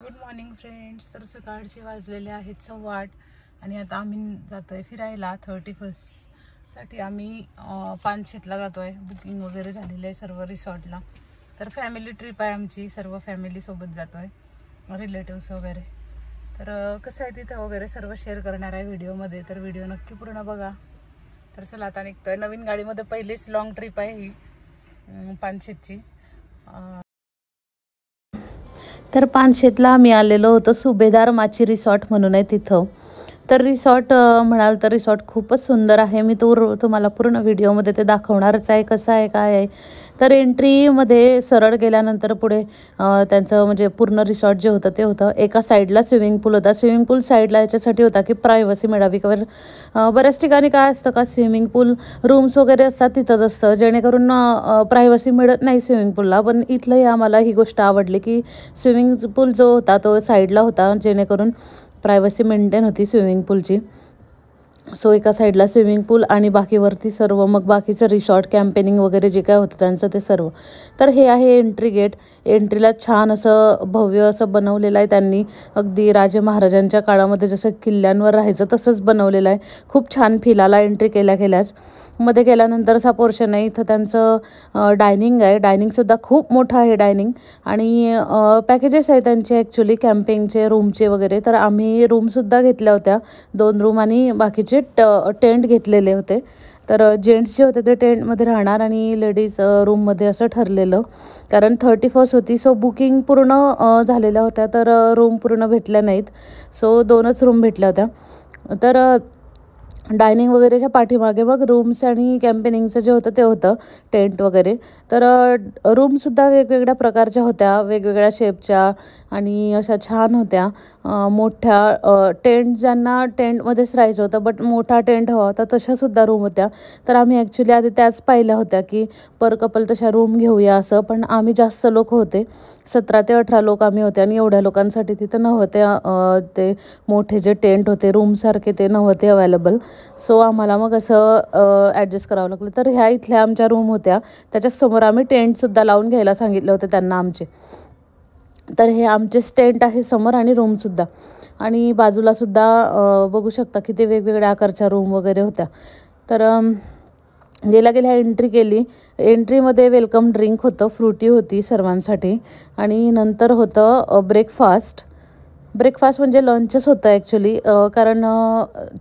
Good morning friends. तर सकाळचे वाजलेले आहेत 8:15 आणि आता आम्ही जातोय फिरायला 31st साठी. आम्ही पानशेतला जातोय. बुकिंग वगैरे झालेलं आहे सर्व रिसॉर्टला. तर फॅमिली ट्रिप आहे आमची, सर्व फॅमिली सोबत जातोय, रिलेटिव्स वगैरे. तर कसं आहे तिथं वगैरे सर्व शेअर करणार आहे व्हिडिओमध्ये, तर व्हिडिओ नक्की पूर्ण बघा. तर चला आता निघतोय. नवीन गाडीमध्ये पहिलीच लॉंग ट्रिप आहे ही पानशेतची. तर पानशेतला आम्ही आलेलो होतो. सुभेदार माची रिसॉर्ट म्हणून आहे तिथं. तर रिसॉर्ट म्हणाल तर रिसॉर्ट खूपच सुंदर आहे. मी तुम्हाला पूर्ण व्हिडिओमध्ये ते दाखवणारच आहे कसं आहे काय आहे. तर एंट्रीमध्ये सरळ गेल्यानंतर पुढे त्यांचं म्हणजे पूर्ण रिसॉर्ट जे होतं ते होतं. एका साईडला स्विमिंग पूल होता. स्विमिंग पूल साईडला याच्यासाठी होता की प्रायव्हसी मिळावी. बऱ्याच ठिकाणी काय असतं का स्विमिंग पूल रूम्स वगैरे असतात तिथंच असतं, जेणेकरून प्रायव्हसी मिळत नाही स्विमिंग पूलला. पण इथलंही आम्हाला ही गोष्ट आवडली की स्विमिंग पूल जो होता तो साईडला होता, जेणेकरून प्रायव्हसी मेंटेन होती स्विमिंग पूलची. सो एका साईडला स्विमिंग पूल आणि बाकीवरती सर्व मग बाकीचं रिसॉर्ट कॅम्पेनिंग वगैरे जे काय होतं त्यांचं ते सर्व. तर हे आहे एंट्री गेट. एंट्रीला छान असं भव्य असं बनवलेलं आहे त्यांनी. अगदी राजे महाराजांच्या काळामध्ये जसं किल्ल्यांवर राहायचं तसंच बनवलेलं आहे. खूप छान फील आला एंट्री केल्याच. मध्ये गेल्यानंतरचा पोर्शन आहे. इथं त्यांचं डायनिंग आहे. डायनिंगसुद्धा खूप मोठं आहे डायनिंग. आणि पॅकेजेस आहे त्यांचे ॲक्च्युली कॅम्पिंगचे रूमचे वगैरे. तर आम्ही रूमसुद्धा घेतल्या होत्या 2 रूम आणि बाकीचे टेंट घेतलेले होते. तर जेंट्स जे होते ते टेंटमध्ये राहणार आणि लेडीज रूममध्ये असं ठरलेलं, कारण 31st होती. सो बुकिंग पूर्ण झालेल्या होत्या, तर रूम पूर्ण भेटल्या नाहीत. सो 2च रूम भेटल्या होत्या. तर डायनिंग वगैरेच्या पाठीमागे मग रूम्स आणि कॅम्पेनिंगचं जे होतं ते होतं टेंट वगैरे. तर रूमसुद्धा वेगवेगळ्या प्रकारच्या होत्या, वेगवेगळ्या शेपच्या आणि अशा छान होत्या. मोठ्या टेंट ज्यांना टेंटमध्येच राहायचं होतं बट मोठा टेंट हवा होता तशासुद्धा रूम होत्या. तर आम्ही ॲक्च्युली आधी त्याच पाहिल्या होत्या की पर कपल तशा रूम घेऊया असं. पण आम्ही जास्त लोक होते, 17 ते 18 लोक आम्ही होते आणि एवढ्या लोकांसाठी तिथं नव्हते ते मोठे जे टेंट होते रूमसारखे ते नव्हते अवेलेबल. सो आम्हाला मग असं ॲडजस्ट करावं लागलं. तर ह्या इथल्या आमच्या रूम होत्या, त्याच्यासमोर आम्ही टेंटसुद्धा लावून घ्यायला सांगितलं होतं त्यांना आमचे. तर हे आमचेच टेंट आहे समोर आणि रूमसुद्धा. आणि बाजूलासुद्धा बघू शकता की ते वेगवेगळ्या आकारच्या रूम वगैरे होत्या. तर गेल्या एंट्री केली. एंट्रीमध्ये वेलकम ड्रिंक होतं, फ्रुटी होती सर्वांसाठी. आणि नंतर होतं ब्रेकफास्ट म्हणजे लंचच होतं ॲक्च्युली. कारण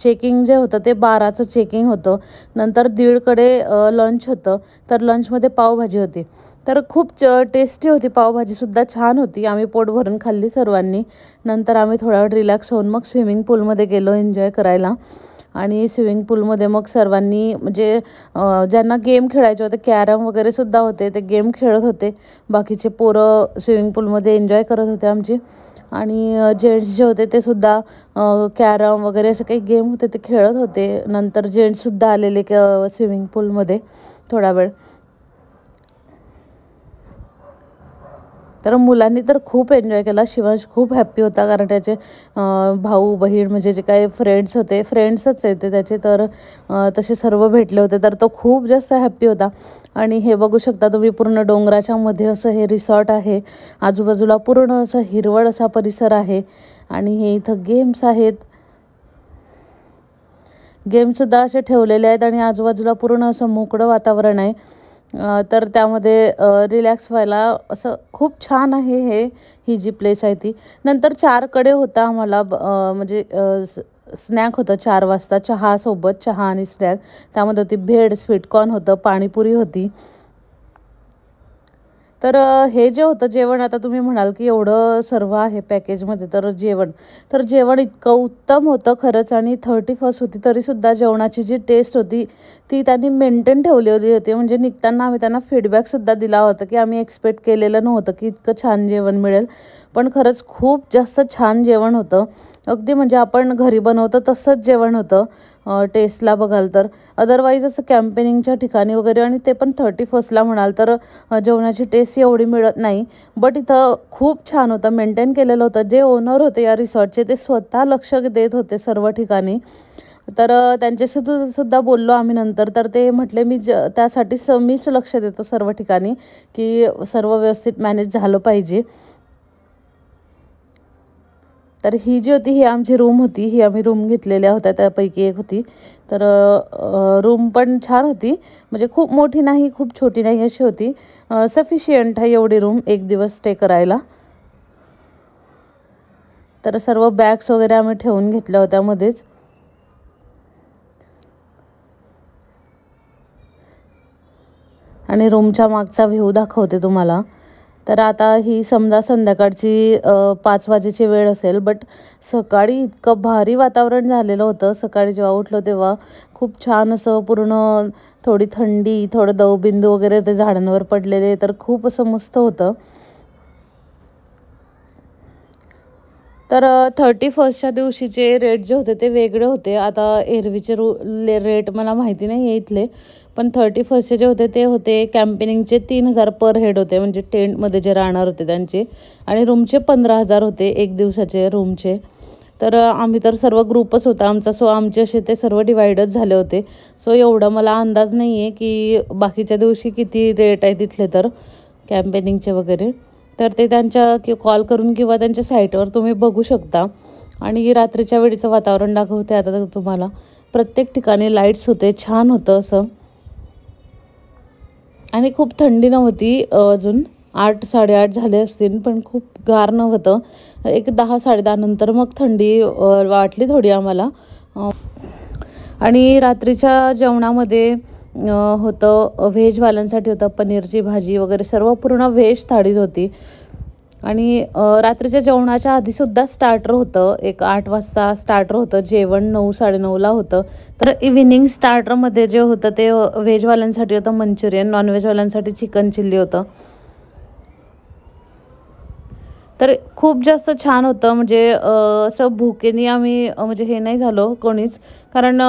चेकिंग जे होतं ते 12चं चेकिंग होतं. नंतर 1:30कडे लंच होतं. तर लंचमध्ये पावभाजी होती. तर खूप टेस्टी होती पावभाजीसुद्धा, छान होती. आम्ही पोट भरून खाल्ली सर्वांनी. नंतर आम्ही थोडा वेळ रिलॅक्स होऊन मग स्विमिंग पूलमध्ये गेलो एन्जॉय करायला. आणि स्विमिंग पूलमध्ये मग सर्वांनी म्हणजे ज्यांना गेम खेळायचे होते, कॅरम वगैरेसुद्धा होते, ते गेम खेळत होते. बाकीचे पोरं स्विमिंग पूलमध्ये एन्जॉय करत होते आमची. आणि जेंट्स जे होते ते सुद्धा कॅरम वगैरे असे काही गेम होते ते खेळत होते. नंतर जेंट्ससुद्धा आलेले स्विमिंग पूलमध्ये थोडा वेळ. तर मुलांनी तर खूप एन्जॉय केला. शिवांश खूप हॅप्पी होता, कारण त्याचे भाऊ बहीण म्हणजे जे काही फ्रेंड्स होते, फ्रेंड्सच आहेत ते त्याचे, तर तसे सर्व भेटले होते. तर तो खूप जास्त हॅप्पी होता. आणि हे बघू शकता तुम्ही पूर्ण डोंगराच्या मध्ये असं हे रिसॉर्ट आहे. आजूबाजूला पूर्ण असं हिरवळ असा परिसर आहे. आणि हे इथं गेम्स आहेत, गेमसुद्धा असे ठेवलेले आहेत. आणि आजूबाजूला पूर्ण असं मोकळं वातावरण आहे. तर त्यामध्ये रिलॅक्स व्हायला असं खूप छान आहे ही जी प्लेस आहे ती. नंतर 4कडे होता आम्हाला म्हणजे स्नॅक होतं 4 वाजता, चहासोबत चहा आणि स्नॅक. त्यामध्ये होती भेळ, स्वीटकॉर्न होतं, पाणीपुरी होती. तर हे जे होतं जेवण, आता तुम्ही म्हणाल की एवढं सर्व आहे पॅकेजमध्ये, तर जेवण इतकं उत्तम होतं खरंच. आणि 31st होती तरीसुद्धा जेवणाची जी टेस्ट होती ती त्यांनी मेंटेन ठेवलेली होती. म्हणजे निघताना आम्ही त्यांना फीडबॅकसुद्धा दिला होता की आम्ही एक्सपेक्ट केलेलं नव्हतं की इतकं छान जेवण मिळेल. पण खरंच खूप जास्त छान जेवण होतं. अगदी म्हणजे आपण घरी बनवतो तसंच जेवण होतं टेस्टला बघाल तर. अदरवाईज असं कॅम्पेनिंगच्या ठिकाणी वगैरे, आणि ते पण 31stला म्हणाल तर जेवणाची टेस्ट एवढी मिळत नाही. बट इथं खूप छान होतं, मेंटेन केलेलं होतं. जे ओनर होते या रिसॉर्टचे ते स्वतः लक्ष देत होते सर्व ठिकाणी. तर त्यांच्याशी बोललो आम्ही नंतर. तर ते म्हटले त्यासाठीच मीच लक्ष देतो सर्व ठिकाणी की सर्व व्यवस्थित मॅनेज झालं पाहिजे. तर ही जी होती ही आमची रूम होती, ही आम्ही रूम घेतलेल्या होत्या त्यापैकी एक होती. तर रूम पण छान होती, म्हणजे खूप मोठी नाही खूप छोटी नाही अशी होती. सफिशियंट आहे एवढी रूम एक दिवस स्टे करायला. तर सर्व बॅग्स वगैरे आम्ही ठेवून घेतल्या होत्या मध्येच. आणि रूमच्या मागचा व्ह्यू दाखवते तुम्हाला. तर आता ही समजा संध्याकाळची 5 वाजेची वेळ असेल, बट सकाळी इतकं भारी वातावरण झालेलं होतं. सकाळी जेव्हा उठलो तेव्हा खूप छान असं पूर्ण थोडी थंडी, थोडं दवबिंदू वगैरे ते झाडांवर पडलेले, तर खूप असं मस्त होतं. तर 31च्या दिवशीचे रेट जे होते ते वेगळे होते. आता एरवीचे रेट मला माहिती नाही आहे इथले, पण 31चे जे होते ते होते कॅम्पेनिंगचे 3000 पर हेड होते, म्हणजे टेंटमध्ये जे राहणार होते त्यांचे. आणि रूमचे 15,000 होते एक दिवसाचे रूमचे. तर आम्ही तर सर्व ग्रुपच होता आमचा, सो आमचे असे ते सर्व डिवाइडच झाले होते. सो एवढा मला अंदाज नाही आहे की बाकीच्या दिवशी किती रेट आहे तिथले तर कॅम्पेनिंगचे वगैरे. तर ते त्यांच्या कॉल करून किंवा त्यांच्या साईटवर तुम्ही बघू शकता. आणि रात्रीच्या वेळीचं वातावरण दाखवते आता तुम्हाला. प्रत्येक ठिकाणी लाईट्स होते, छान होतं असं. आणि खूप थंडी नव्हती, अजून 8 साडेआठ झाले असतील, पण खूप गार नव्हतं. एक 10 साडेदहा नंतर मग थंडी वाटली थोडी आम्हाला. आणि रात्रीच्या जेवणामध्ये होतं व्हेजवाल्यांसाठी होतं पनीरची भाजी वगैरे, सर्व पूर्ण व्हेज थाळीच होती. आणि रात्रीच्या जेवणाच्या आधीसुद्धा स्टार्टर होतं, एक 8 वाजता स्टार्टर होतं. जेवण 9 साडेनऊला होतं. तर इव्हिनिंग स्टार्टरमध्ये जे होतं ते व्हेजवाल्यांसाठी होतं मंचुरियन, नॉनव्हेजवाल्यांसाठी चिकन चिल्ली होतं. तर खूप जास्त छान होतं, म्हणजे असं भुकेने आम्ही म्हणजे हे नाही झालो कोणीच, कारण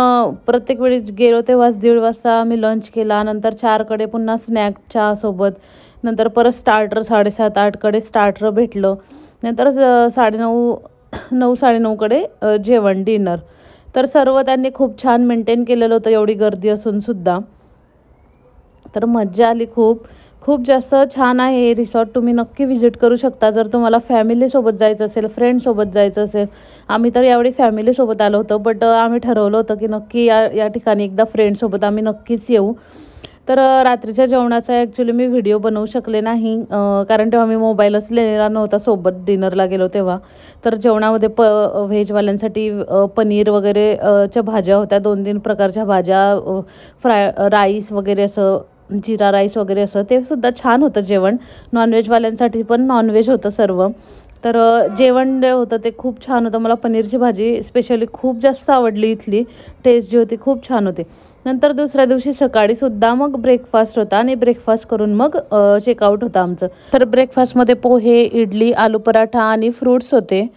प्रत्येक वेळी गेलो तेव्हाच 1:30 वाजता आम्ही लंच केला. नंतर 4कडे पुन्हा स्नॅक चहासोबत, नंतर परत स्टार्टर 7:30-8कडे स्टार्टर भेटलं. नंतर 9 साडेनऊकडे जेवण डिनर. तर सर्व त्यांनी खूप छान मेंटेन केलेलं होतं एवढी गर्दी असूनसुद्धा. तर मज्जा आली खूप. खूप जास्त छान आहे हे रिसॉर्ट, तुम्ही नक्की व्हिजिट करू शकता जर तुम्हाला फॅमिलीसोबत जायचं असेल, फ्रेंडसोबत जायचं असेल. आम्ही तर यावेळी फॅमिलीसोबत आलो होतो, बट आम्ही ठरवलं होतं की नक्की या ठिकाणी एकदा फ्रेंडसोबत आम्ही नक्कीच येऊ. तर रात्रीच्या जेवणाचा ॲक्च्युली मी व्हिडिओ बनवू शकले नाही, कारण तेव्हा मी मोबाईलच नेलेला नव्हता सोबत डिनरला गेलो तेव्हा. तर जेवणामध्ये व्हेजवाल्यांसाठी पनीर वगैरे च्या भाज्या होत्या, 2-3 प्रकारच्या भाज्या, राईस वगैरे असं, जिरा राईस वगैरे असं, ते सुद्धा छान होतं जेवण. नॉनव्हेजवाल्यांसाठी पण नॉनव्हेज होतं सर्व. तर जेवण जे होतं ते खूप छान होतं. मला पनीरची भाजी स्पेशली खूप जास्त आवडली, इथली टेस्ट जी होती खूप छान होती. नंतर दुसऱ्या दिवशी सकाळीसुद्धा मग ब्रेकफास्ट होता, आणि ब्रेकफास्ट करून मग चेकआउट होतं आमचं. तर ब्रेकफास्टमध्ये पोहे, इडली, आलू पराठा आणि फ्रूट्स होते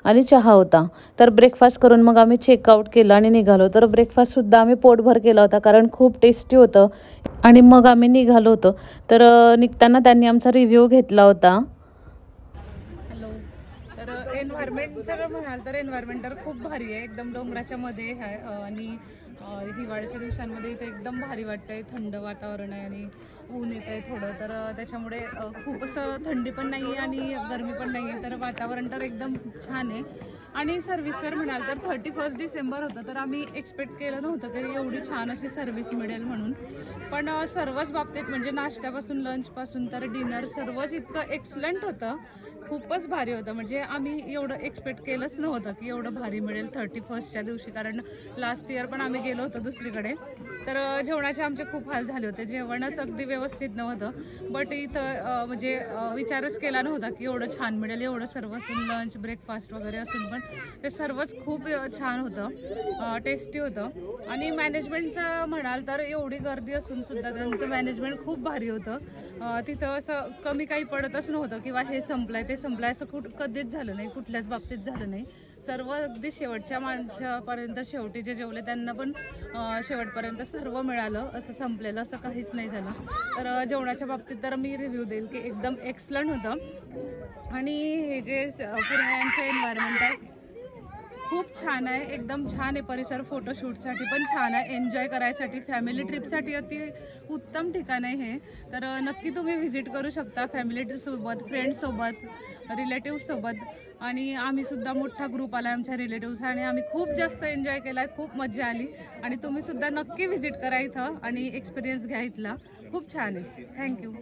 आणि चहा होता. तर ब्रेकफास्ट करून मग आम्ही चेकआउट केलं आणि निघालो. तर ब्रेकफास्टसुद्धा आम्ही पोटभर केला होता, कारण खूप टेस्टी होतं. आणि मग आम्ही निघालो होतो. तर निघताना त्यांनी आमचा रिव्ह्यू घेतला होता. हॅलो. तर एन्व्हायरमेंट जर म्हणाल तर एन्व्हायरमेंट तर खूप भारी आहे, एकदम डोंगराच्या मध्ये आहे. आणि हिवाळ्याच्या दिवसांमध्ये इथे एकदम भारी वाटतंय, थंड वातावरण आहे आणि ऊन येत आहे थोडं. तर त्याच्यामुळे खूप असं थंडी पण नाही आहे आणि गरमी पण नाही आहे. तर वातावरण तर एकदम छान आहे. आणि सर्व्हिस जर म्हणाल तर 31 डिसेंबर होतं, तर आम्ही एक्सपेक्ट केलं नव्हतं की एवढी छान अशी सर्व्हिस मिळेल म्हणून. पण सर्वच बाबतीत म्हणजे नाश्त्यापासून लंचपासून तर डिनर सर्वच इतकं एक्सलंट होतं, खूपच भारी होतं. म्हणजे आम्ही एवढं एक्सपेक्ट केलंच नव्हतं की एवढं भारी मिळेल 31च्या दिवशी, कारण लास्ट इयर पण आम्ही गेलो होतो दुसरीकडे. तर जेवणाचे आमचे खूप हाल झाले होते, जेवणच अगदी व्यवस्थित नव्हतं. बट इथं म्हणजे विचारच केला नव्हता की एवढं छान मिळेल, एवढं सर्व असून लंच ब्रेकफास्ट वगैरे असून पण ते सर्वच खूप छान होतं, टेस्टी होतं. आणि मॅनेजमेंटचं म्हणाल तर एवढी गर्दी असून सुद्धा त्यांचं मॅनेजमेंट खूप भारी होतं. तिथं असं कमी काही पडतच नव्हतं किंवा हे संपलंय ते संपलंय असं कधीच झालं नाही, कुठल्याच बाबतीत झालं नाही. सर्व अगदी शेवटच्या माणसापर्यंत, शेवटी जे जेवले त्यांना पण शेवटपर्यंत सर्व मिळालं, असं संपलेलं असं काहीच नाही झालं. तर जेवणाच्या बाबतीत तर मी रिव्ह्यू देईल की एकदम एक्सलंट होतं. आणि हे जे पुणे यांचं एन्व्हायरमेंट आहे खूप छान आहे, एकदम छान आहे. परिसर फोटोशूटसाठी पण छान आहे, एन्जॉय करायसाठी, फॅमिली ट्रिपसाठी अति उत्तम ठिकाण आहे हे. तर नक्की तुम्ही व्हिजिट करू शकता फॅमिली ट्रिपसोबत, फ्रेंड्ससोबत, रिलेटिव्हसोबत. आणि आम्ही सुद्धा मोठा ग्रुप आला आमच्या रिलेटिव्स आणि आम्ही खूप जास्त एन्जॉय केला, खूप मजा आली. आणि तुम्ही सुद्धा नक्की व्हिजिट करा इथं आणि एक्सपिरियन्स घ्या इथला, खूप छान आहे. थँक्यू.